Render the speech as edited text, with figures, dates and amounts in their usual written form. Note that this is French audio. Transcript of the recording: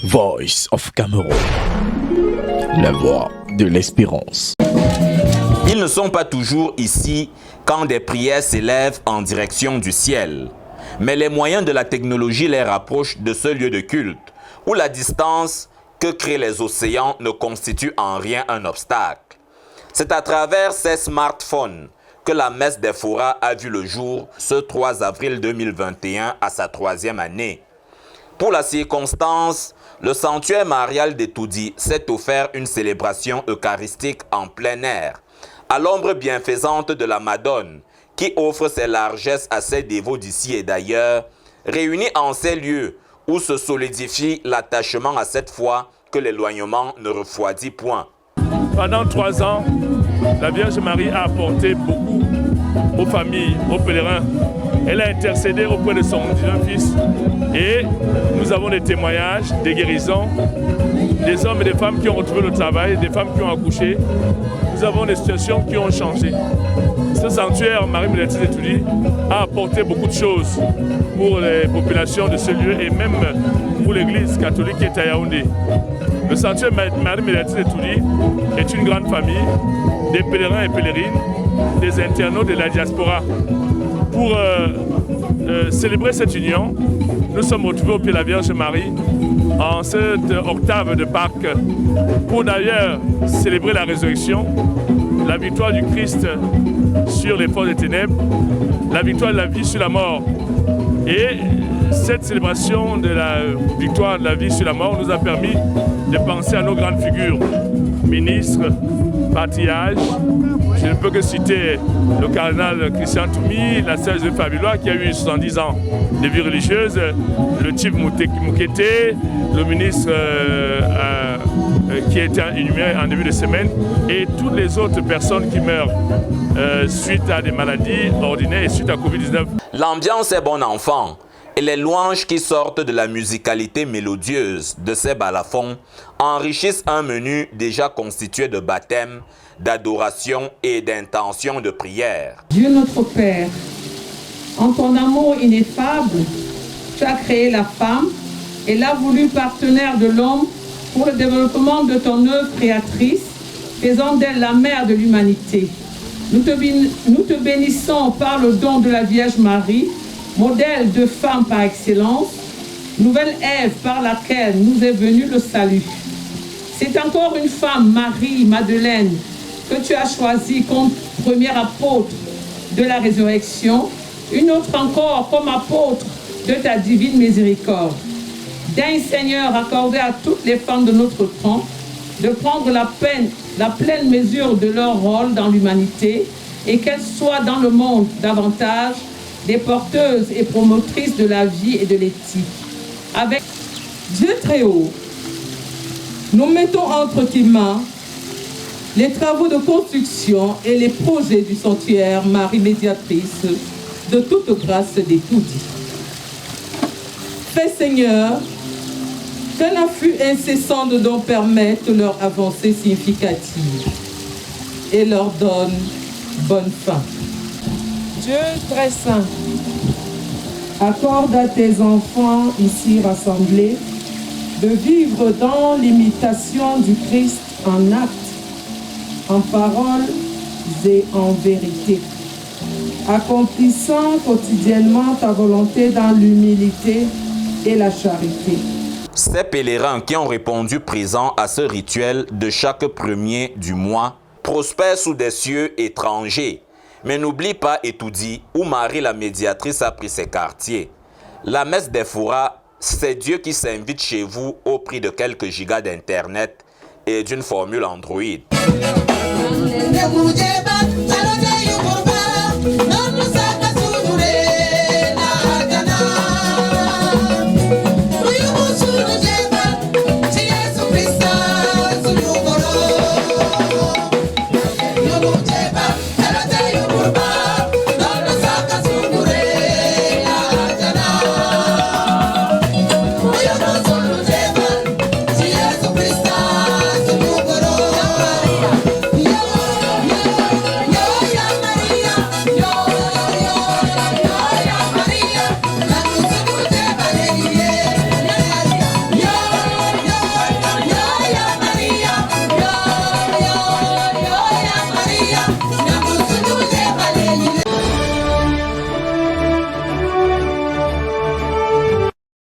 Voice of Cameroun, la voix de l'espérance. Ils ne sont pas toujours ici quand des prières s'élèvent en direction du ciel. Mais les moyens de la technologie les rapprochent de ce lieu de culte, où la distance que créent les océans ne constitue en rien un obstacle. C'est à travers ces smartphones que la messe des Foras a vu le jour ce 3 avril 2021 à sa 3e année. Pour la circonstance, le sanctuaire marial d'Etoudi s'est offert une célébration eucharistique en plein air, à l'ombre bienfaisante de la Madone, qui offre ses largesses à ses dévots d'ici et d'ailleurs, réunis en ces lieux où se solidifie l'attachement à cette foi que l'éloignement ne refroidit point. Pendant 3 ans, la Vierge Marie a apporté beaucoup aux familles, aux pèlerins. Elle a intercédé auprès de son divin Fils et nous avons des témoignages, des guérisons, des hommes et des femmes qui ont retrouvé le travail, des femmes qui ont accouché. Nous avons des situations qui ont changé. Ce sanctuaire Marie-Médiatrice d'Etoudi a apporté beaucoup de choses pour les populations de ce lieu et même pour l'église catholique qui est à Yaoundé. Le sanctuaire Marie-Médiatrice d'Etoudi est une grande famille, des pèlerins et pèlerines, des internautes de la diaspora. Pour célébrer cette union, nous sommes retrouvés au pied de la Vierge Marie en cette octave de Pâques pour d'ailleurs célébrer la résurrection, la victoire du Christ sur les forces des ténèbres, la victoire de la vie sur la mort. Et cette célébration de la victoire de la vie sur la mort nous a permis de penser à nos grandes figures, ministres, patriarches. Je ne peux que citer le cardinal Christian Toumi, la sœur de Fabiola qui a eu 70 ans de vie religieuse, le type Moukete, le ministre qui a été inhumé en début de semaine et toutes les autres personnes qui meurent suite à des maladies ordinaires et suite à Covid-19. L'ambiance est bon enfant et les louanges qui sortent de la musicalité mélodieuse de ces balafons enrichissent un menu déjà constitué de baptême, d'adoration et d'intention de prière. Dieu notre Père, en ton amour ineffable, tu as créé la femme et l'as voulu partenaire de l'homme pour le développement de ton œuvre créatrice, faisant d'elle la mère de l'humanité. Nous te bénissons par le don de la Vierge Marie, modèle de femme par excellence, nouvelle Ève par laquelle nous est venu le salut. C'est encore une femme, Marie-Madeleine, que tu as choisie comme première apôtre de la résurrection, une autre encore comme apôtre de ta divine miséricorde. Daigne, Seigneur, accorder à toutes les femmes de notre temps de prendre la pleine mesure de leur rôle dans l'humanité et qu'elles soient dans le monde davantage des porteuses et promotrices de la vie et de l'éthique. Avec Dieu très haut, nous mettons entre tes mains les travaux de construction et les projets du sanctuaire Marie Médiatrice de toute grâce d'Etoudi. Fais, Seigneur, qu'un afflux incessant de dons permette leur avancée significative et leur donne bonne fin. Dieu très saint, accorde à tes enfants ici rassemblés de vivre dans l'imitation du Christ en actes, en paroles et en vérité, accomplissant quotidiennement ta volonté dans l'humilité et la charité. Ces pèlerins qui ont répondu présents à ce rituel de chaque premier du mois prospèrent sous des cieux étrangers. Mais n'oublie pas Etoudi, où Marie la médiatrice a pris ses quartiers. La messe des Foras, c'est Dieu qui s'invite chez vous au prix de quelques gigas d'internet et d'une formule Android.